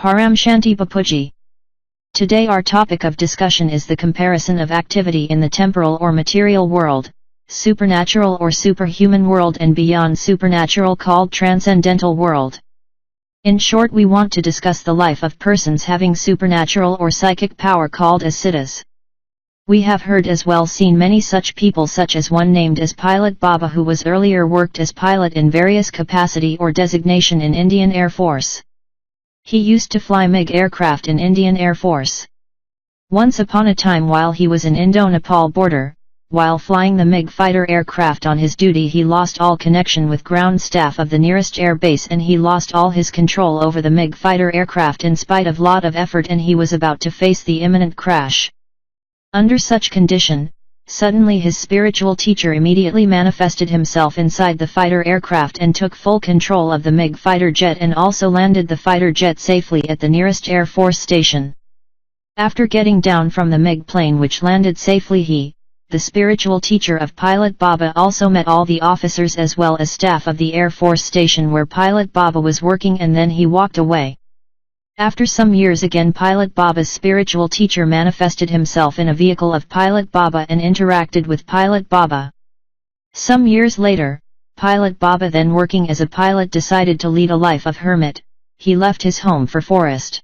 Paramshanti Bapuji. Today our topic of discussion is the comparison of activity in the temporal or material world, supernatural or superhuman world and beyond supernatural called transcendental world. In short, we want to discuss the life of persons having supernatural or psychic power called as siddhas. We have heard as well seen many such people, such as one named as Pilot Baba, who was earlier worked as pilot in various capacity or designation in Indian Air Force. He used to fly MiG aircraft in Indian Air Force. Once upon a time, while he was in Indo-Nepal border, while flying the MiG fighter aircraft on his duty, he lost all connection with ground staff of the nearest air base, and he lost all his control over the MiG fighter aircraft in spite of lot of effort, and he was about to face the imminent crash. Under such condition, suddenly his spiritual teacher immediately manifested himself inside the fighter aircraft and took full control of the MiG fighter jet, and also landed the fighter jet safely at the nearest Air Force station. After getting down from the MiG plane which landed safely, he, the spiritual teacher of Pilot Baba, also met all the officers as well as staff of the Air Force station where Pilot Baba was working, and then he walked away. After some years again, Pilot Baba's spiritual teacher manifested himself in a vehicle of Pilot Baba and interacted with Pilot Baba. Some years later, Pilot Baba, then working as a pilot, decided to lead a life of hermit. He left his home for forest.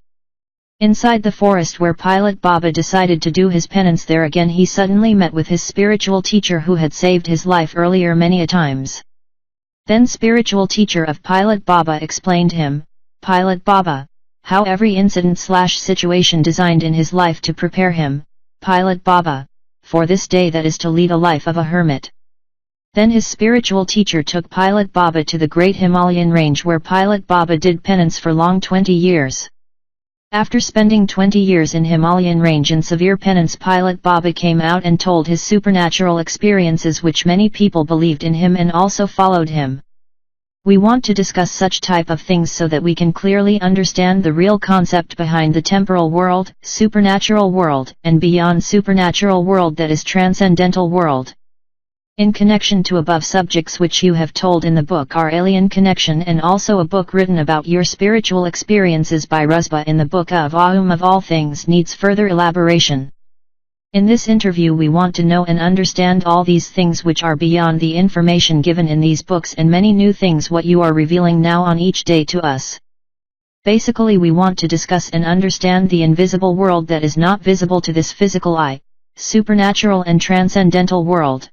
Inside the forest where Pilot Baba decided to do his penance, there again he suddenly met with his spiritual teacher who had saved his life earlier many a times. Then spiritual teacher of Pilot Baba explained him, Pilot Baba, how every incident/situation designed in his life to prepare him, Pilot Baba, for this day, that is to lead a life of a hermit. Then his spiritual teacher took Pilot Baba to the great Himalayan range where Pilot Baba did penance for long 20 years. After spending 20 years in Himalayan range in severe penance, Pilot Baba came out and told his supernatural experiences, which many people believed in him and also followed him. We want to discuss such type of things so that we can clearly understand the real concept behind the temporal world, supernatural world, and beyond supernatural world, that is transcendental world. In connection to above subjects which you have told in the book are Alien Connection, and also a book written about your spiritual experiences by Rusba in the book of Aum of All Things needs further elaboration. In this interview we want to know and understand all these things which are beyond the information given in these books, and many new things what you are revealing now on each day to us. Basically we want to discuss and understand the invisible world that is not visible to this physical eye, supernatural and transcendental world.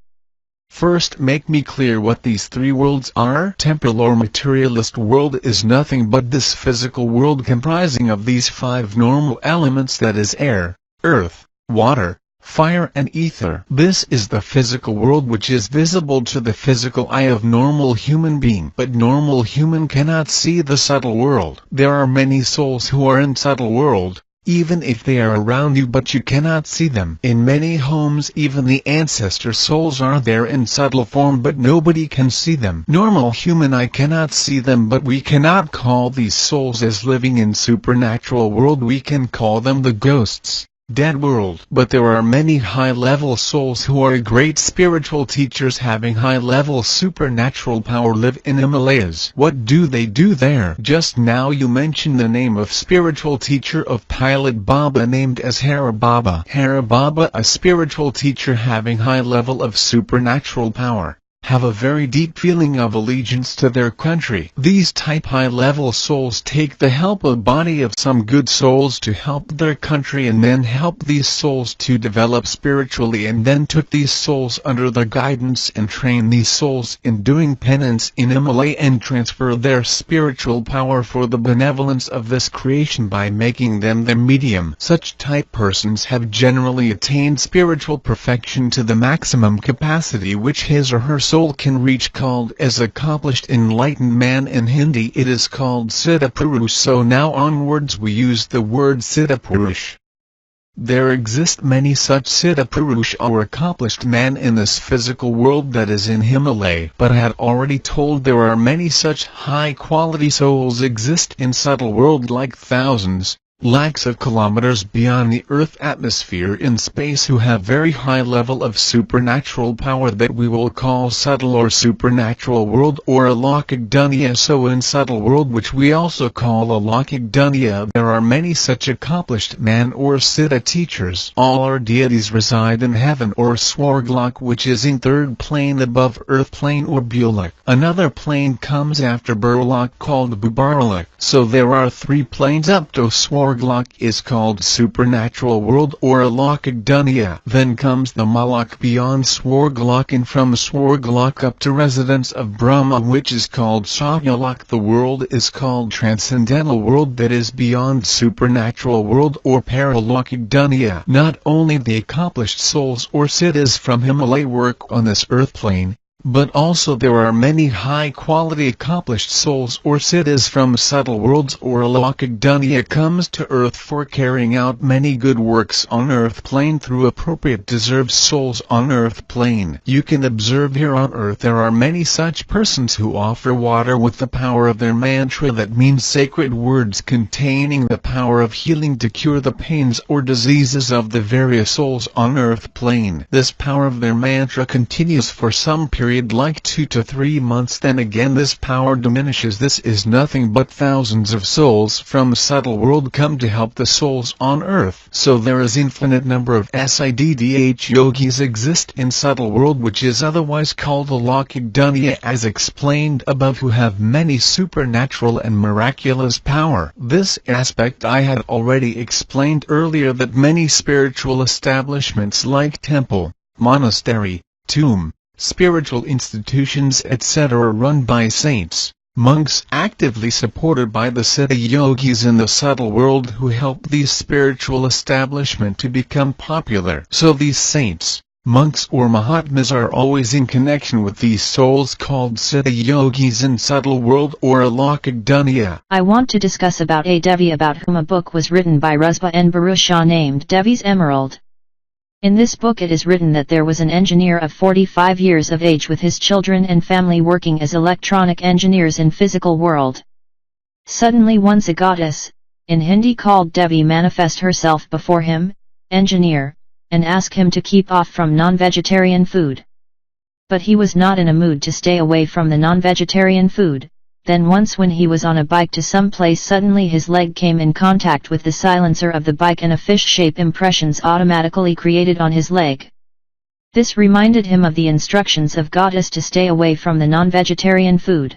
First, make me clear what these three worlds are. Temporal or materialist world is nothing but this physical world comprising of these five normal elements, that is air, earth, water, fire and ether. This is the physical world which is visible to the physical eye of normal human being. But normal human cannot see the subtle world. There are many souls who are in subtle world, even if they are around you, but you cannot see them. In many homes even the ancestor souls are there in subtle form, but nobody can see them. Normal human eye cannot see them, but we cannot call these souls as living in supernatural world. We can call them the ghosts, dead world. But there are many high-level souls who are great spiritual teachers having high-level supernatural power live in Himalayas. What do they do there? Just now you mentioned the name of spiritual teacher of Pilot Baba named as Hara Baba. Hara Baba, a spiritual teacher having high level of supernatural power, have a very deep feeling of allegiance to their country. These type high-level souls take the help of body of some good souls to help their country, and then help these souls to develop spiritually, and then took these souls under their guidance and train these souls in doing penance in Himalaya, and transfer their spiritual power for the benevolence of this creation by making them the medium. Such type persons have generally attained spiritual perfection to the maximum capacity which his or her soul can reach, called as accomplished enlightened man. In Hindi it is called Siddha Purush, so now onwards we use the word Siddha Purush. There exist many such Siddha Purush or accomplished man in this physical world that is in Himalaya, but I had already told there are many such high quality souls exist in subtle world, like thousands, lakhs of kilometers beyond the Earth atmosphere in space who have very high level of supernatural power that we will call subtle or supernatural world or alokik dunya. So in subtle world, which we also call alokik dunya, there are many such accomplished man or siddha teachers. All our deities reside in heaven or swarglok, which is in third plane above earth plane or bulak. Another plane comes after burlok called bubarlok. So there are three planes up to Swarglok is called supernatural world or alokik dunya. Then comes the Malak beyond Swarglok, and from Swarglok up to residence of Brahma, which is called Satyalok. The world is called transcendental world, that is beyond supernatural world or paralowkik dunya. Not only the accomplished souls or siddhas from Himalaya work on this earth plane, but also there are many high-quality accomplished souls or siddhas from subtle worlds or alokik dunya comes to earth for carrying out many good works on earth plane through appropriate deserved souls on earth plane. You can observe here on earth there are many such persons who offer water with the power of their mantra, that means sacred words containing the power of healing to cure the pains or diseases of the various souls on earth plane. This power of their mantra continues for some period like 2 to 3 months, then again this power diminishes. This is nothing but thousands of souls from subtle world come to help the souls on earth. So there is infinite number of siddh yogis exist in subtle world, which is otherwise called alokik dunya as explained above, who have many supernatural and miraculous power. This aspect I had already explained earlier, that many spiritual establishments like temple, monastery, tomb, spiritual institutions etc. run by saints, monks actively supported by the siddha yogis in the subtle world, who help these spiritual establishments to become popular. So these saints, monks or mahatmas are always in connection with these souls called siddha yogis in subtle world or alokik dunya. I want to discuss about a Devi about whom a book was written by Rusba N. Baru Shah named Devi's Emerald. In this book it is written that there was an engineer of 45 years of age with his children and family working as electronic engineers in physical world. Suddenly once a goddess, in Hindi called Devi, manifest herself before him, engineer, and ask him to keep off from non-vegetarian food. But he was not in a mood to stay away from the non-vegetarian food. Then once when he was on a bike to some place, suddenly his leg came in contact with the silencer of the bike and a fish-shape impressions automatically created on his leg. This reminded him of the instructions of goddess to stay away from the non-vegetarian food.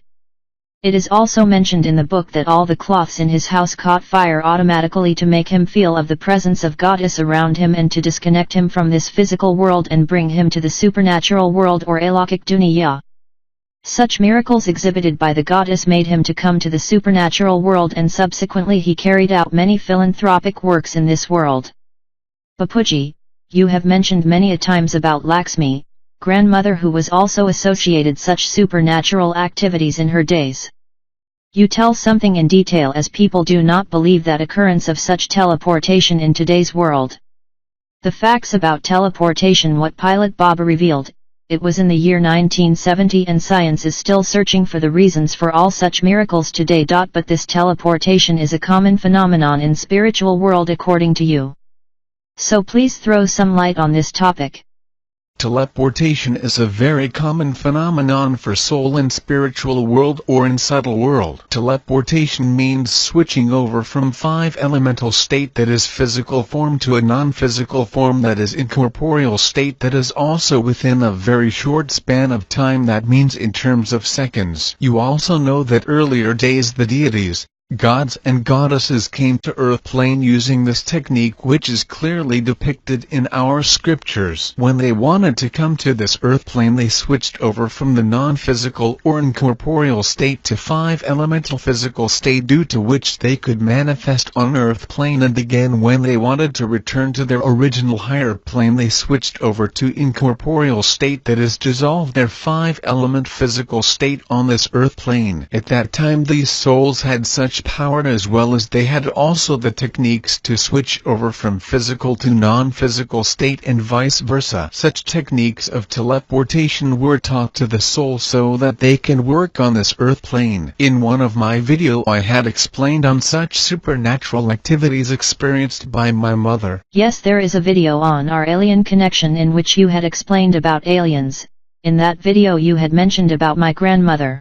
It is also mentioned in the book that all the cloths in his house caught fire automatically to make him feel of the presence of goddess around him and to disconnect him from this physical world and bring him to the supernatural world or alokik dunya. Such miracles exhibited by the goddess made him to come to the supernatural world, and subsequently he carried out many philanthropic works in this world. Bapuji, you have mentioned many a times about Lakshmi, grandmother, who was also associated such supernatural activities in her days. You tell something in detail, as people do not believe that occurrence of such teleportation in today's world. The facts about teleportation what Pilot Baba revealed. It was in the year 1970 and science is still searching for the reasons for all such miracles today. But this teleportation is a common phenomenon in spiritual world according to you. So please throw some light on this topic. Teleportation is a very common phenomenon for soul in spiritual world or in subtle world. Teleportation means switching over from 5 elemental state, that is physical form, to a non-physical form, that is incorporeal state, that is also within a very short span of time, that means in terms of seconds. You also know that earlier days the deities, gods and goddesses came to earth plane using this technique, which is clearly depicted in our scriptures. When they wanted to come to this earth plane, they switched over from the non-physical or incorporeal state to 5 elemental physical state, due to which they could manifest on earth plane, and again when they wanted to return to their original higher plane, they switched over to incorporeal state, that is dissolved their 5 element physical state on this earth plane. At that time these souls had such much power, as well as they had also the techniques to switch over from physical to non-physical state and vice versa. Such techniques of teleportation were taught to the soul so that they can work on this earth plane. In one of my videos I had explained on such supernatural activities experienced by my mother. Yes, there is a video on our alien connection in which you had explained about aliens. In that video you had mentioned about my grandmother.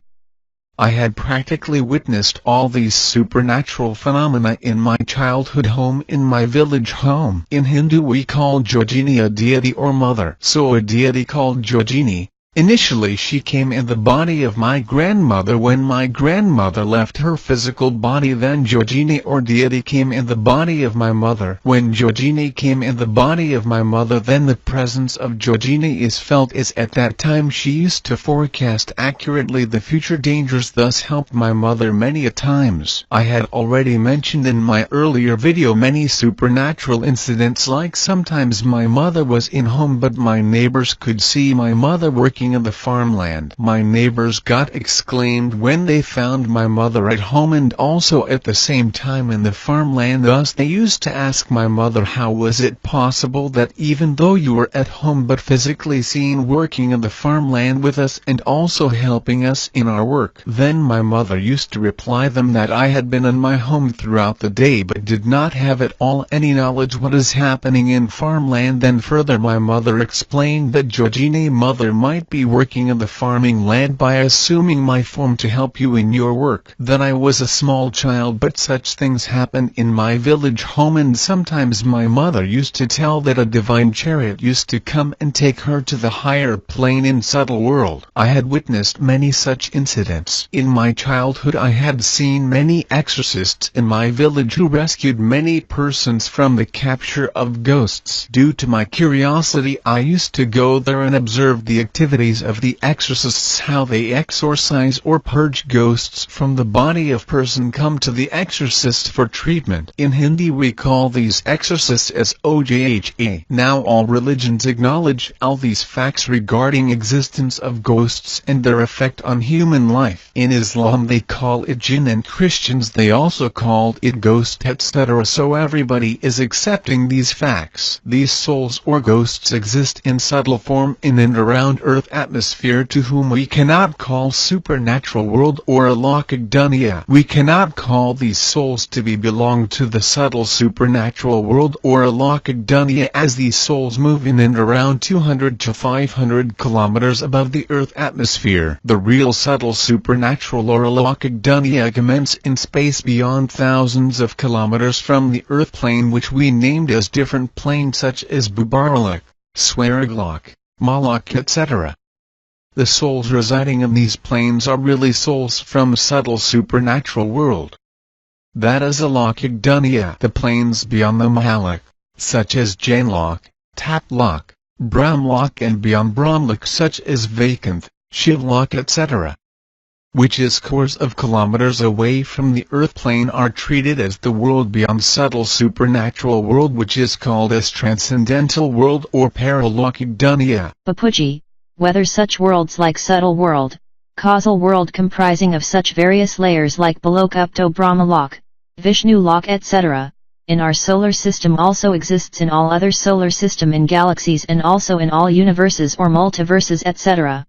I had practically witnessed all these supernatural phenomena in my childhood home, in my village home. In Hindu we call Jogini a deity or mother. So a deity called Jogini. Initially she came in the body of my grandmother when my grandmother left her physical body. Then Jogini or deity came in the body of my mother. When Jogini came in the body of my mother, then the presence of Jogini is felt, as at that time she used to forecast accurately the future dangers, thus helped my mother many a times. I had already mentioned in my earlier video many supernatural incidents, like sometimes my mother was in home but my neighbors could see my mother working in the farmland. My neighbors got exclaimed when they found my mother at home and also at the same time in the farmland. Thus they used to ask my mother, how was it possible that even though you were at home but physically seen working in the farmland with us and also helping us in our work? Then my mother used to reply them that I had been in my home throughout the day but did not have at all any knowledge what is happening in farmland. Then further my mother explained that Jogini mother might be working in the farming land by assuming my form to help you in your work. Then I was a small child, but such things happen in my village home, and sometimes my mother used to tell that a divine chariot used to come and take her to the higher plane in subtle world. I had witnessed many such incidents. In my childhood I had seen many exorcists in my village who rescued many persons from the capture of ghosts. Due to my curiosity I used to go there and observe the activities of the exorcists, how they exorcise or purge ghosts from the body of person come to the exorcist for treatment. In Hindi we call these exorcists as OJHA. Now all religions acknowledge all these facts regarding existence of ghosts and their effect on human life. In Islam they call it jinn, and Christians they also called it ghost, etc. So everybody is accepting these facts. These souls or ghosts exist in subtle form in and around earth atmosphere, to whom we cannot call supernatural world or alokik dunya. We cannot call these souls to belong to the subtle supernatural world or alokik dunya, as these souls move in and around 200 to 500 kilometers above the earth atmosphere. The real subtle supernatural or alokik dunya commence in space beyond thousands of kilometers from the earth plane, which we named as different planes such as Bubaralok, Swarglok, Malak, etc. The souls residing in these planes are really souls from subtle supernatural world. That is alokik dunya. The planes beyond the Mahalok, such as Jainlok, Taplok, Brahmlok, and beyond Brahmlok such as Vaikunth, Shivlok, etc., which is scores of kilometers away from the earth plane, are treated as the world beyond subtle supernatural world, which is called as transcendental world or paralokik dunya. Bapuji, whether such worlds like subtle world, causal world comprising of such various layers like Balok up to Brahmalok, Vishnu Lok, etc., in our solar system also exists in all other solar system, in galaxies, and also in all universes or multiverses, etc.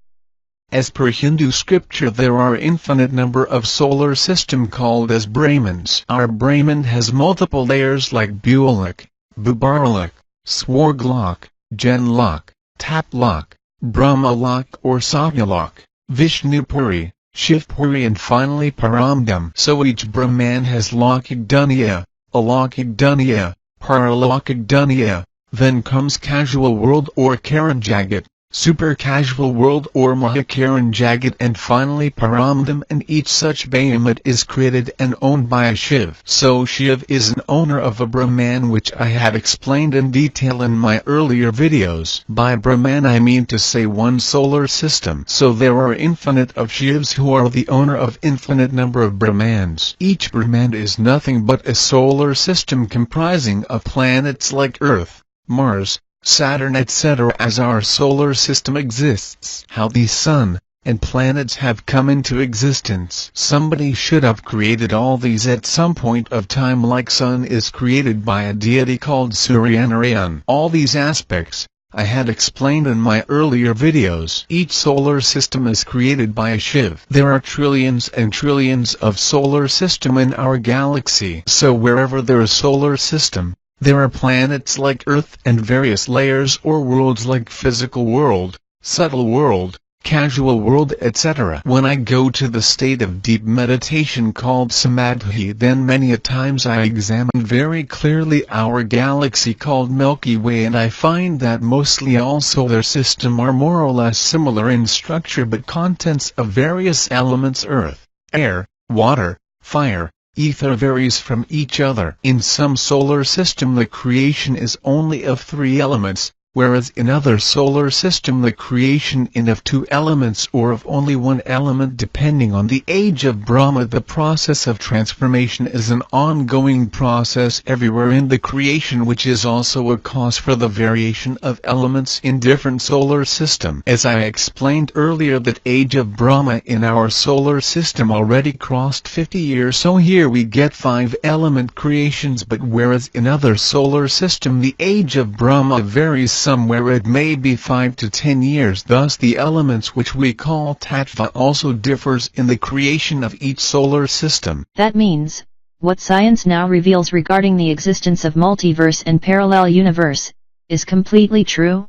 As per Hindu scripture there are infinite number of solar system called as Brahmans. Our Brahman has multiple layers like Bulok, Bubaralok, Swarglok, Jainlok, Taplok, Brahmalok or Satyalok, Vishnupuri, Shivpuri, and finally Paramdam. So each Brahman has lokik dunya, alokik dunya, paralokik dunya. Then comes casual world or Karanjagat, super casual world or Mahakaranjagat, and finally Paramdam, and each such Behemoth is created and owned by a Shiv. So Shiv is an owner of a Brahman, which I had explained in detail in my earlier videos. By Brahman I mean to say one solar system. So there are infinite of Shivs who are the owner of infinite number of Brahmans. Each Brahman is nothing but a solar system comprising of planets like Earth, Mars, Saturn, etc. as our solar system exists. How the Sun, and planets have come into existence. Somebody should have created all these at some point of time, like sun is created by a deity called Satya Narayan. All these aspects I had explained in my earlier videos. Each solar system is created by a Shiv. There are trillions and trillions of solar system in our galaxy. So wherever there is solar system, there are planets like Earth and various layers or worlds like physical world, subtle world, casual world, etc. When I go to the state of deep meditation called samadhi, then many a times I examine very clearly our galaxy called Milky Way, and I find that mostly all solar system are more or less similar in structure, but contents of various elements earth, air, water, fire, ether varies from each other. In some solar system the creation is only of 3 elements, whereas in other solar system the creation is of 2 elements or of only 1 element depending on the age of Brahma. The process of transformation is an ongoing process everywhere in the creation, which is also a cause for the variation of elements in different solar system. As I explained earlier, that age of Brahma in our solar system already crossed 50 years, so here we get 5 element creations, but whereas in other solar system the age of Brahma varies somewhere, it may be 5 to 10 years. Thus the elements which we call tattva also differs in the creation of each solar system. That means, what science now reveals regarding the existence of multiverse and parallel universe, is completely true?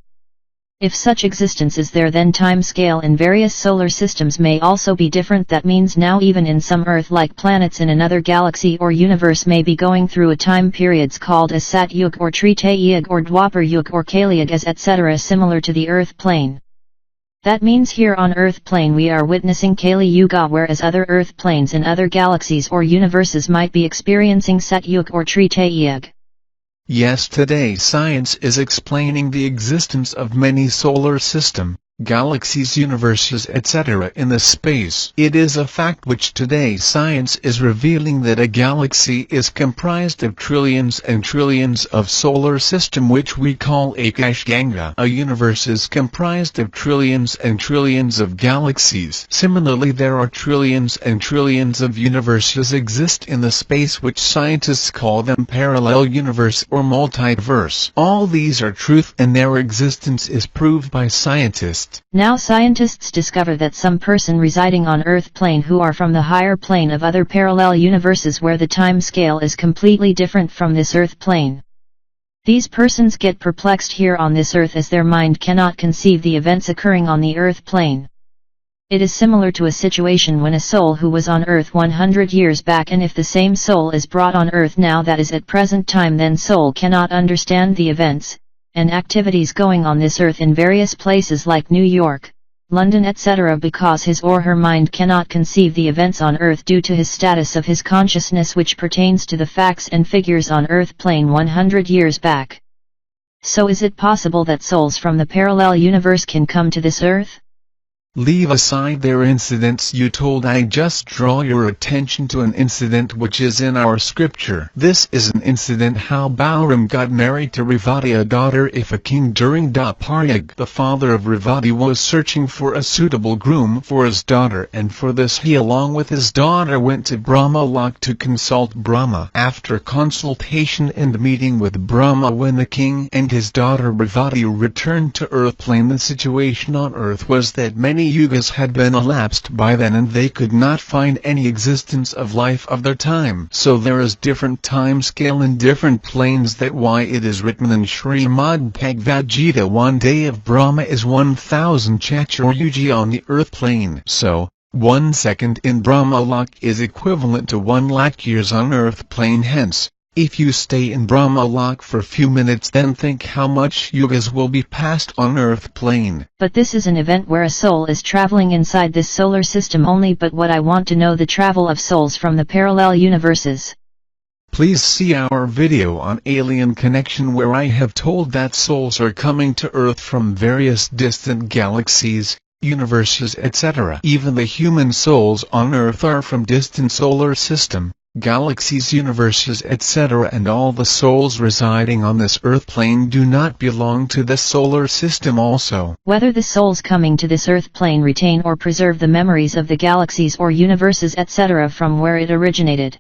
If such existence is there, then time scale in various solar systems may also be different. That means now even in some Earth-like planets in another galaxy or universe may be going through a time periods called as Sat Yug or Treta Yug or Dwapar Yug or Kali Yug as etc., similar to the Earth plane. That means here on Earth plane we are witnessing Kali Yuga, whereas other Earth planes in other galaxies or universes might be experiencing Sat Yug or Treta Yug. Yes, today science is explaining the existence of many solar system, galaxies, universes, etc. in the space. It is a fact which today science is revealing, that a galaxy is comprised of trillions and trillions of solar system, which we call Akashganga. A universe is comprised of trillions and trillions of galaxies. Similarly, there are trillions and trillions of universes exist in the space, which scientists call them parallel universe or multiverse. All these are truth, and their existence is proved by scientists. Now scientists discover that some person residing on Earth plane who are from the higher plane of other parallel universes where the time scale is completely different from this Earth plane. These persons get perplexed here on this Earth as their mind cannot conceive the events occurring on the Earth plane. It is similar to a situation when a soul who was on Earth 100 years back, and if the same soul is brought on Earth now that is at present time, then soul cannot understand the events and activities going on this Earth in various places like New York, London, etc., because his or her mind cannot conceive the events on Earth due to his status of his consciousness, which pertains to the facts and figures on Earth plane 100 years back. So is it possible that souls from the parallel universe can come to this Earth? Leave aside their incidents you told. I just draw your attention to an incident which is in our scripture. This is an incident how Balaram got married to Revati, a daughter of a king. During Dwapar Yuga, the father of Revati was searching for a suitable groom for his daughter, and for this he along with his daughter went to Brahmalok to consult Brahma. After consultation and meeting with Brahma, when the king and his daughter Revati returned to Earth plane, the situation on Earth was that many yugas had been elapsed by then, and they could not find any existence of life of their time. So there is different time scale in different planes. That why it is written in Srimad Bhagavad Gita, 1 day of Brahma is 1,000 Chaturyugi on the Earth plane. So 1 second in Brahmalok is equivalent to 1 lakh years on Earth plane. Hence, if you stay in Brahmalok for a few minutes, then think how much yugas will be passed on Earth plane. But this is an event where a soul is traveling inside this solar system only. But what I want to know, the travel of souls from the parallel universes. Please see our video on alien connection, where I have told that souls are coming to Earth from various distant galaxies, universes, etc. Even the human souls on Earth are from distant solar system, galaxies, universes, etc., and all the souls residing on this earth plane do not belong to this solar system also. Whether the souls coming to this earth plane retain or preserve the memories of the galaxies or universes etc. from where it originated.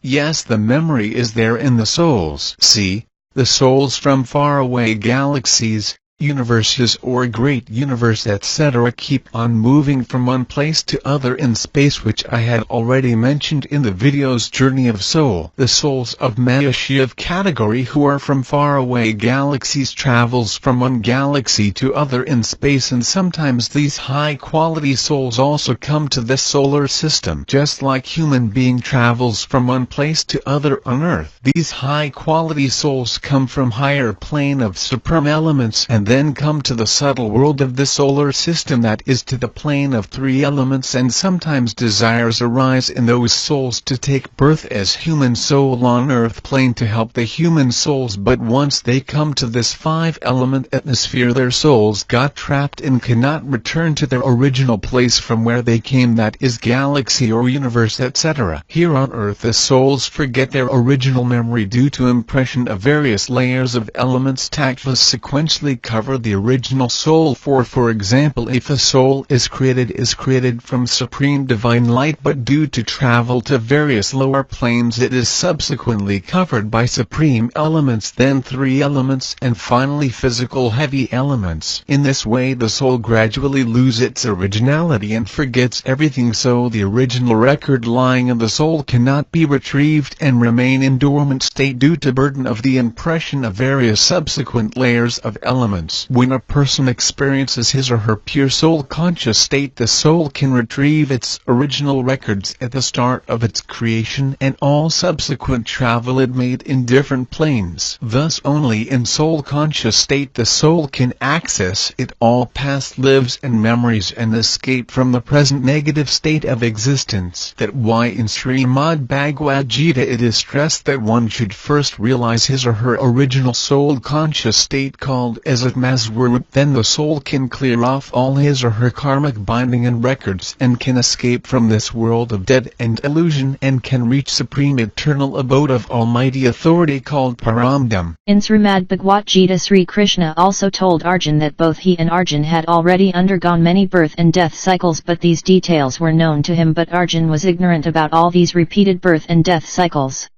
Yes, the memory is there in the souls. See, the souls from faraway galaxies, universes or great universe etc. keep on moving from one place to other in space, which I had already mentioned in the video's Journey of Soul. The souls of Mayashiv category who are from faraway galaxies travels from one galaxy to other in space, and sometimes these high quality souls also come to this solar system. Just like human being travels from one place to other on Earth, these high quality souls come from higher plane of supreme elements and then come to the subtle world of the solar system, that is to the plane of three elements, and sometimes desires arise in those souls to take birth as human soul on earth plane to help the human souls, but once they come to this five-element atmosphere their souls got trapped and cannot return to their original place from where they came, that is galaxy or universe etc. Here on earth the souls forget their original memory due to impression of various layers of elements tactless sequentially cover the original soul. For example, if a soul is created from supreme divine light, but due to travel to various lower planes it is subsequently covered by supreme elements, then three elements, and finally physical heavy elements. In this way the soul gradually loses its originality and forgets everything, so the original record lying in the soul cannot be retrieved and remain in dormant state due to burden of the impression of various subsequent layers of elements. When a person experiences his or her pure soul conscious state, the soul can retrieve its original records at the start of its creation and all subsequent travel it made in different planes. Thus only in soul conscious state the soul can access it all past lives and memories and escape from the present negative state of existence. That why in Srimad Bhagavad Gita it is stressed that one should first realize his or her original soul conscious state called as a Maswar, then the soul can clear off all his or her karmic binding and records and can escape from this world of death and illusion and can reach supreme eternal abode of Almighty Authority called Paramdam. In Srimad Bhagavad Gita, Sri Krishna also told Arjun that both he and Arjun had already undergone many birth and death cycles, but these details were known to him, but Arjun was ignorant about all these repeated birth and death cycles.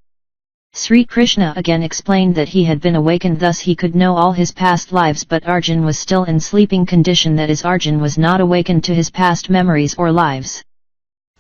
Sri Krishna again explained that he had been awakened, thus he could know all his past lives, but Arjun was still in sleeping condition, that is, Arjun was not awakened to his past memories or lives.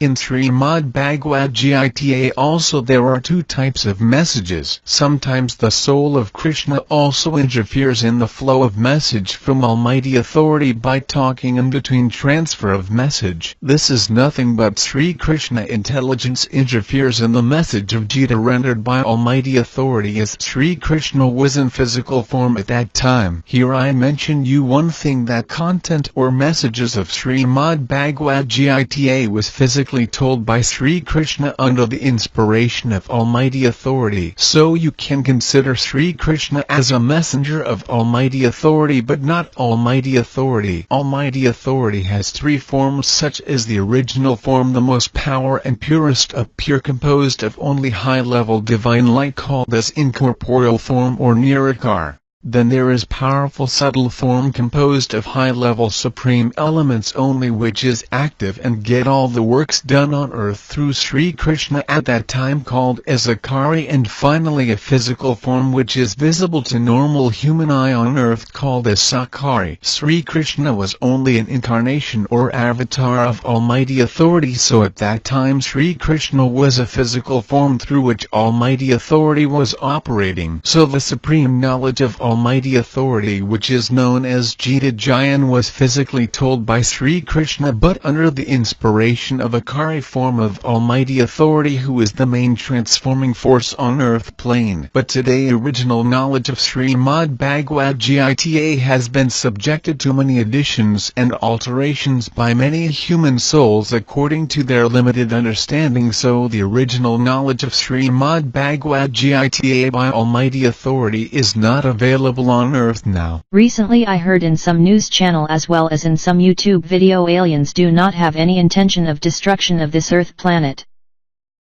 In Srimad Bhagavad Gita also there are two types of messages. Sometimes the soul of Krishna also interferes in the flow of message from Almighty Authority by talking in between transfer of message. This is nothing but Sri Krishna intelligence interferes in the message of Gita rendered by Almighty Authority, as Sri Krishna was in physical form at that time. Here I mention you one thing, that content or messages of Srimad Bhagavad Gita was physically told by Sri Krishna under the inspiration of Almighty Authority. So you can consider Sri Krishna as a messenger of Almighty Authority, but not Almighty Authority. Almighty Authority has three forms, such as the original form, the most power and purest of pure, composed of only high-level divine light called as incorporeal form or Nirakar. Then there is powerful subtle form composed of high-level supreme elements only, which is active and get all the works done on earth through Sri Krishna at that time called as Akari, and finally a physical form which is visible to normal human eye on earth called as Sakari. Sri Krishna was only an incarnation or avatar of Almighty Authority, so at that time Sri Krishna was a physical form through which Almighty Authority was operating. So the supreme knowledge of Almighty Authority, which is known as Gita Jayan, was physically told by Sri Krishna, but under the inspiration of Akari form of Almighty Authority, who is the main transforming force on earth plane. But today original knowledge of Srimad Bhagavad Gita has been subjected to many additions and alterations by many human souls according to their limited understanding, so the original knowledge of Srimad Bhagavad Gita by Almighty Authority is not available on earth now. Recently I heard in some news channel as well as in some YouTube video, aliens do not have any intention of destruction of this earth planet.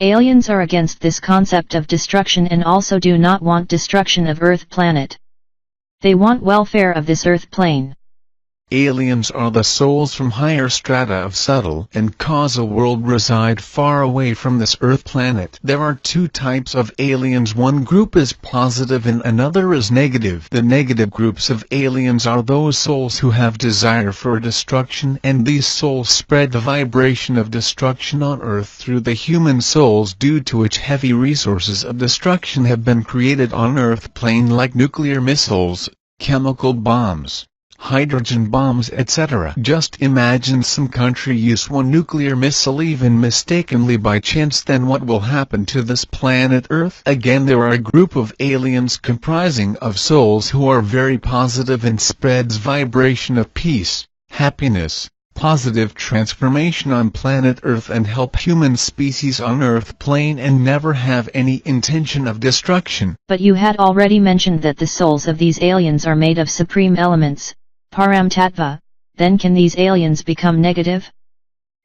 Aliens are against this concept of destruction and also do not want destruction of Earth planet. They want welfare of this Earth plane. Aliens are the souls from higher strata of subtle and causal world reside far away from this Earth planet. There are two types of aliens. One group is positive and another is negative. The negative groups of aliens are those souls who have desire for destruction, and these souls spread the vibration of destruction on Earth through the human souls, due to which heavy resources of destruction have been created on Earth plane, like nuclear missiles, chemical bombs, hydrogen bombs, etc. Just imagine some country use one nuclear missile even mistakenly by chance, then what will happen to this planet Earth? Again, there are a group of aliens comprising of souls who are very positive and spreads vibration of peace, happiness, positive transformation on planet Earth, and help human species on Earth plane and never have any intention of destruction. But you had already mentioned that the souls of these aliens are made of supreme elements, Paramtattva. Then can these aliens become negative?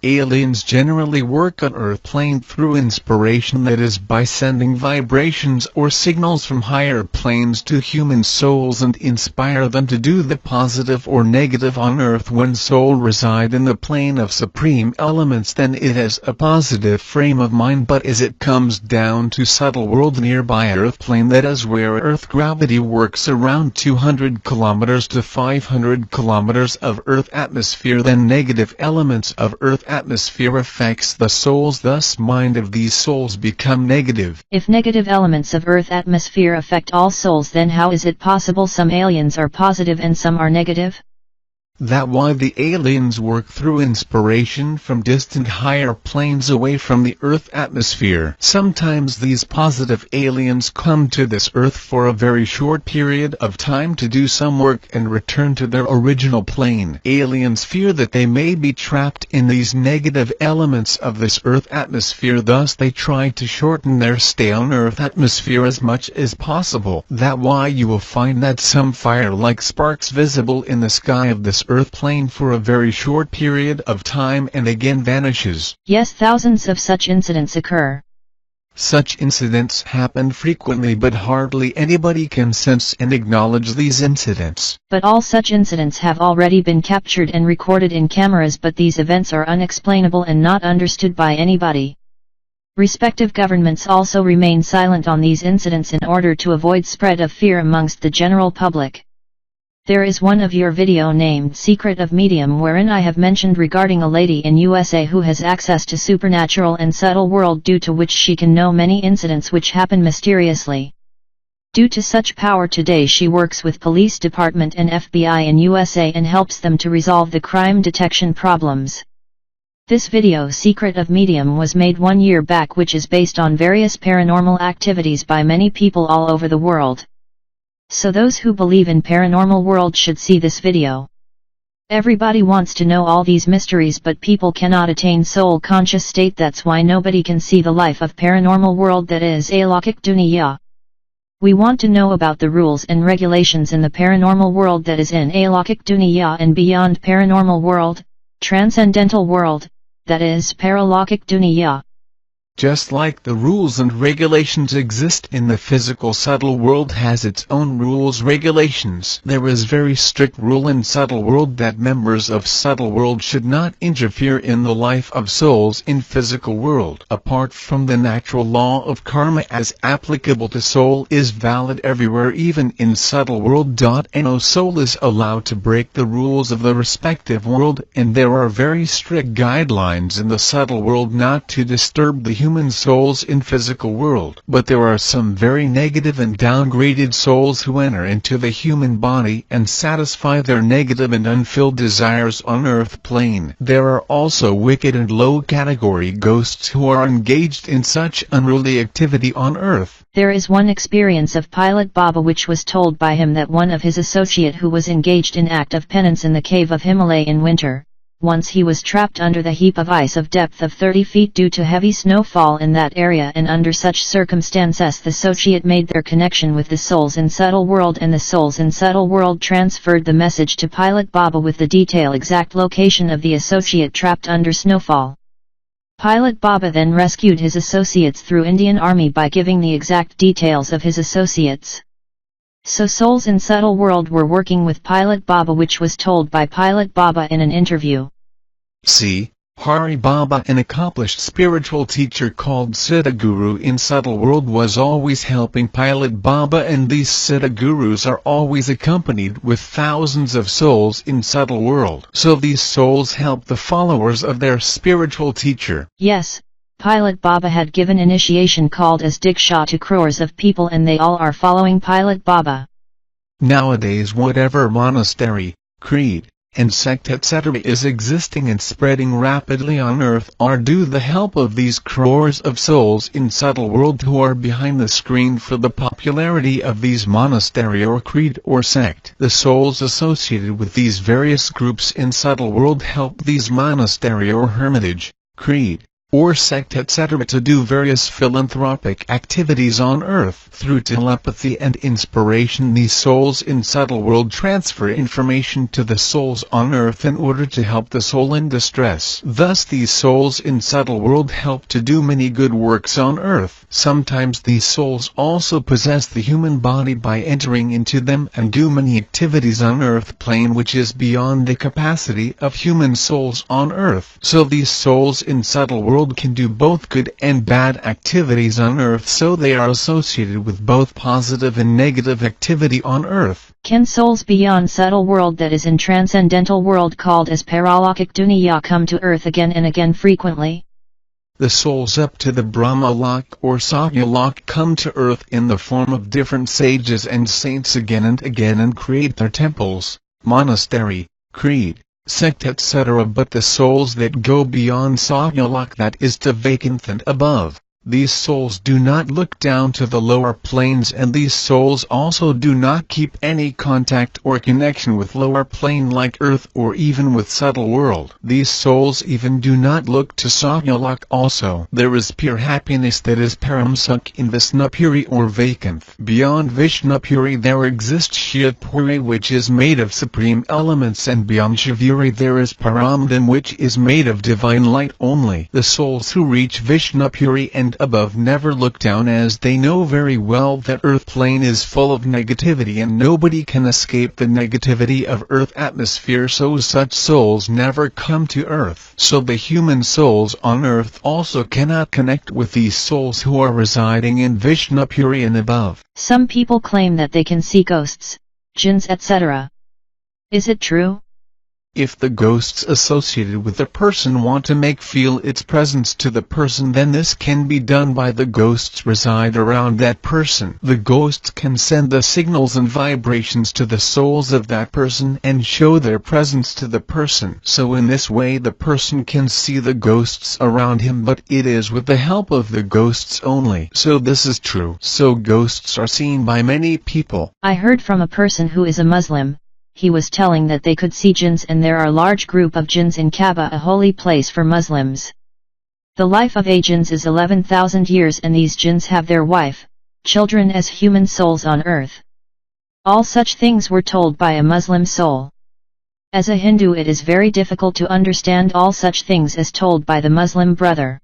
Aliens generally work on Earth plane through inspiration, that is by sending vibrations or signals from higher planes to human souls and inspire them to do the positive or negative on Earth. When soul reside in the plane of supreme elements, then it has a positive frame of mind, but as it comes down to subtle world nearby Earth plane, that is where Earth gravity works around 200 kilometers to 500 kilometers of Earth atmosphere, then negative elements of Earth atmosphere affects the souls, thus mind of these souls become negative. If negative elements of Earth atmosphere affect all souls, then how is it possible some aliens are positive and some are negative? That's why the aliens work through inspiration from distant higher planes away from the Earth atmosphere. Sometimes these positive aliens come to this Earth for a very short period of time to do some work and return to their original plane. Aliens fear that they may be trapped in these negative elements of this Earth atmosphere, thus they try to shorten their stay on Earth atmosphere as much as possible. That's why you will find that some fire-like sparks visible in the sky of this Earth plane for a very short period of time and again vanishes. Yes, thousands of such incidents occur. Such incidents happen frequently, but hardly anybody can sense and acknowledge these incidents. But all such incidents have already been captured and recorded in cameras, but these events are unexplainable and not understood by anybody. Respective governments also remain silent on these incidents in order to avoid spread of fear amongst the general public. There is one of your video named Secret of Medium, wherein I have mentioned regarding a lady in USA who has access to supernatural and subtle world, due to which she can know many incidents which happen mysteriously. Due to such power, today she works with police department and FBI in USA and helps them to resolve the crime detection problems. This video Secret of Medium was made 1 year back, which is based on various paranormal activities by many people all over the world. So those who believe in paranormal world should see this video. Everybody wants to know all these mysteries, but people cannot attain soul conscious state. That's why nobody can see the life of paranormal world, that is Alokik Duniya. We want to know about the rules and regulations in the paranormal world, that is in Alokik Duniya, and beyond paranormal world, transcendental world, that is paralokik Duniya. Just like the rules and regulations exist in the physical subtle world has its own rules regulations. There is very strict rule in subtle world that members of subtle world should not interfere in the life of souls in physical world. Apart from the natural law of karma as applicable to soul is valid everywhere, even in subtle world. No soul is allowed to break the rules of the respective world, and there are very strict guidelines in the subtle world not to disturb the human souls in physical world. But there are some very negative and downgraded souls who enter into the human body and satisfy their negative and unfilled desires on Earth plane. There are also wicked and low category ghosts who are engaged in such unruly activity on Earth. There is one experience of Pilot Baba which was told by him that one of his associate who was engaged in act of penance in the cave of Himalaya in winter, once he was trapped under the heap of ice of depth of 30 feet due to heavy snowfall in that area, and under such circumstances the associate made their connection with the souls in subtle world, and the souls in subtle world transferred the message to Pilot Baba with the exact location of the associate trapped under snowfall. Pilot Baba then rescued his associates through Indian Army by giving the exact details of his associates. So souls in subtle world were working with Pilot Baba, which was told by Pilot Baba in an interview. See, Hari Baba, an accomplished spiritual teacher called Siddha Guru in subtle world, was always helping Pilot Baba, and these Siddha Gurus are always accompanied with thousands of souls in subtle world. So these souls help the followers of their spiritual teacher. Yes, Pilot Baba had given initiation called as Diksha to crores of people, and they all are following Pilot Baba. Nowadays whatever monastery, creed, and sect etc. is existing and spreading rapidly on earth are due the help of these crores of souls in subtle world who are behind the screen for the popularity of these monastery or creed or sect. The souls associated with these various groups in subtle world help these monastery or hermitage, creed, or sect etc. to do various philanthropic activities on earth. Through telepathy and inspiration, these souls in subtle world transfer information to the souls on earth in order to help the soul in distress. Thus these souls in subtle world help to do many good works on earth. Sometimes these souls also possess the human body by entering into them and do many activities on earth plane which is beyond the capacity of human souls on earth. So these souls in subtle world can do both good and bad activities on earth, so they are associated with both positive and negative activity on earth. Can souls beyond subtle world, that is in transcendental world called as paralokik duniya, come to earth again and again frequently? The souls up to the Brahma Lok or Satya Lok come to earth in the form of different sages and saints again and again and create their temples, monastery, creed, sect etc. But the souls that go beyond Satyalok, that is to vacant and above, these souls do not look down to the lower planes, and these souls also do not keep any contact or connection with lower plane like earth or even with subtle world. These souls even do not look to Satyalok also. There is pure happiness that is Paramshanti in Vishnupuri or vacant. Beyond Vishnupuri there exists Shivpuri, which is made of supreme elements, and beyond Shivpuri there is Paramdham, which is made of divine light only. The souls who reach Vishnupuri and above never look down, as they know very well that earth plane is full of negativity and nobody can escape the negativity of earth atmosphere, so such souls never come to earth. So the human souls on earth also cannot connect with these souls who are residing in Vishnupuri and above. Some people claim that they can see ghosts, jinns etc. Is it true? If the ghosts associated with a person want to make feel its presence to the person, then this can be done by the ghosts reside around that person. The ghosts can send the signals and vibrations to the souls of that person and show their presence to the person. So in this way the person can see the ghosts around him, but it is with the help of the ghosts only. So this is true. So ghosts are seen by many people. I heard from a person who is a Muslim. He was telling that they could see jinns, and there are large group of jinns in Kaaba, a holy place for Muslims. The life of a jinns is 11,000 years, and these jinns have their wife, children as human souls on earth. All such things were told by a Muslim soul. As a Hindu it is very difficult to understand all such things as told by the Muslim brother.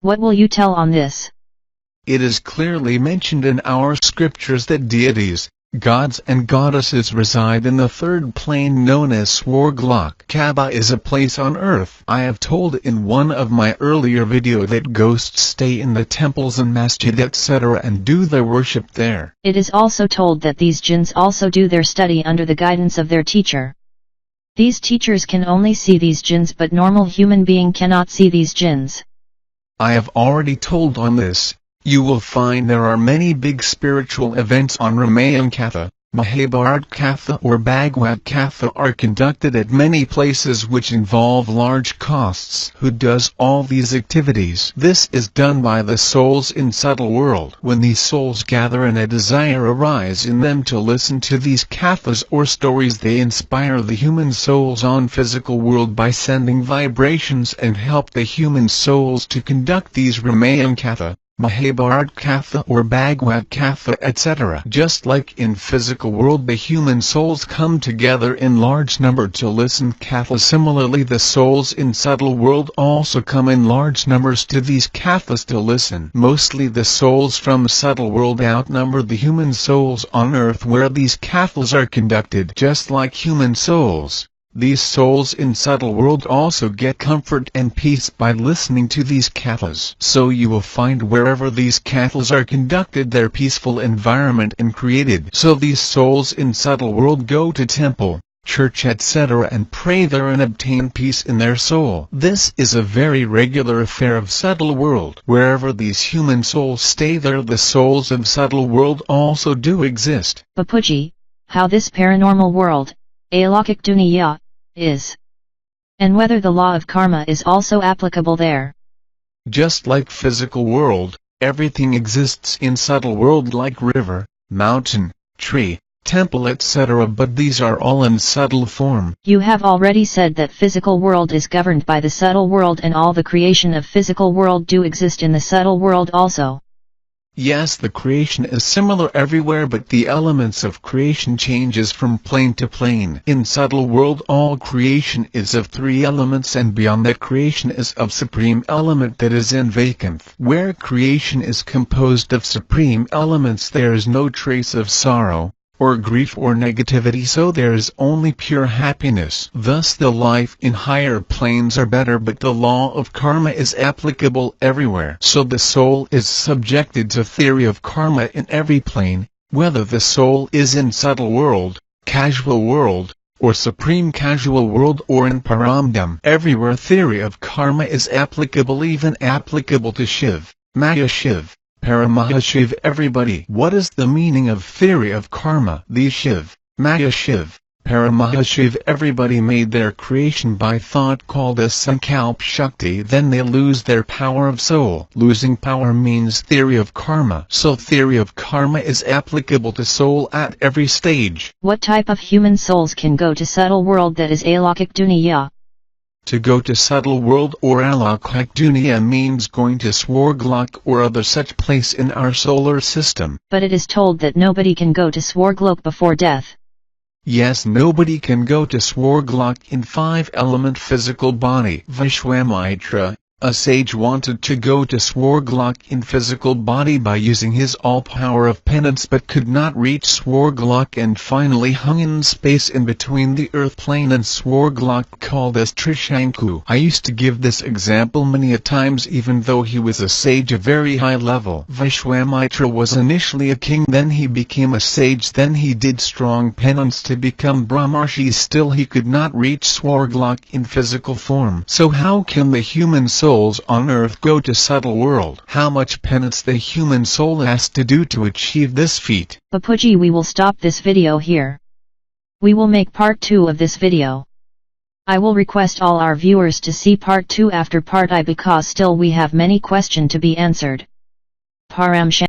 What will you tell on this? It is clearly mentioned in our scriptures that deities, gods and goddesses reside in the third plane known as Swarglok. Kaaba is a place on earth. I have told in one of my earlier video that ghosts stay in the temples and masjid etc. and do their worship there. It is also told that these jinns also do their study under the guidance of their teacher. These teachers can only see these jinns, but normal human being cannot see these jinns. I have already told on this. You will find there are many big spiritual events on Ramayana Katha, Mahabharata Katha or Bhagavad Katha are conducted at many places which involve large costs. Who does all these activities? This is done by the souls in subtle world. When these souls gather and a desire arises in them to listen to these kathas or stories, they inspire the human souls on physical world by sending vibrations and help the human souls to conduct these Ramayana Katha, Mahabharata Katha or Bhagavad Katha, etc. Just like in physical world the human souls come together in large number to listen Katha, similarly the souls in subtle world also come in large numbers to these Kathas to listen. Mostly the souls from subtle world outnumber the human souls on earth where these Kathas are conducted. Just like human souls, these souls in subtle world also get comfort and peace by listening to these kathas. So you will find wherever these kathas are conducted their peaceful environment and created. So these souls in subtle world go to temple, church, etc. and pray there and obtain peace in their soul. This is a very regular affair of subtle world. Wherever these human souls stay there the souls of subtle world also do exist. Bapuji, how this paranormal world, Alaukik Duniya, is, and whether the law of karma is also applicable there. Just like physical world, everything exists in subtle world like river, mountain, tree, temple, etc. but these are all in subtle form. You have already said that physical world is governed by the subtle world and all the creation of physical world do exist in the subtle world also. Yes, the creation is similar everywhere but the elements of creation changes from plane to plane. In subtle world all creation is of 3 elements and beyond that creation is of supreme element that is in vacant. Where creation is composed of supreme elements there is no trace of sorrow, or grief or negativity, so there is only pure happiness. Thus the life in higher planes are better but the law of karma is applicable everywhere. So the soul is subjected to theory of karma in every plane, whether the soul is in subtle world, casual world, or supreme casual world or in paramdam. Everywhere theory of karma is applicable, even applicable to Shiv, Maya Shiv, Paramahashiv. Everybody. What is the meaning of theory of karma? These Shiv, Maya Shiv, Paramahashiv, everybody made their creation by thought called as Sankalp Shakti, then they lose their power of soul. Losing power means theory of karma. So theory of karma is applicable to soul at every stage. What type of human souls can go to subtle world that is Alaukik Duniya? To go to subtle world or Alaukik Duniya means going to Swarglok or other such place in our solar system. But it is told that nobody can go to Swarglok before death. Yes, nobody can go to Swarglok in 5-element physical body. Vishwamitra, a sage, wanted to go to Swarglok in physical body by using his all-power of penance but could not reach Swarglok and finally hung in space in between the earth plane and Swarglok called as Trishanku. I used to give this example many a times even though he was a sage of very high level. Vishwamitra was initially a king, then he became a sage, then he did strong penance to become Brahmarshi. Still he could not reach Swarglok in physical form. So how can the human souls on earth go to subtle world? How much penance the human soul has to do to achieve this feat? Bapuji, we will stop this video here. We will make part 2 of this video. I will request all our viewers to see part 2 after part I because still we have many questions to be answered. Paramshanti.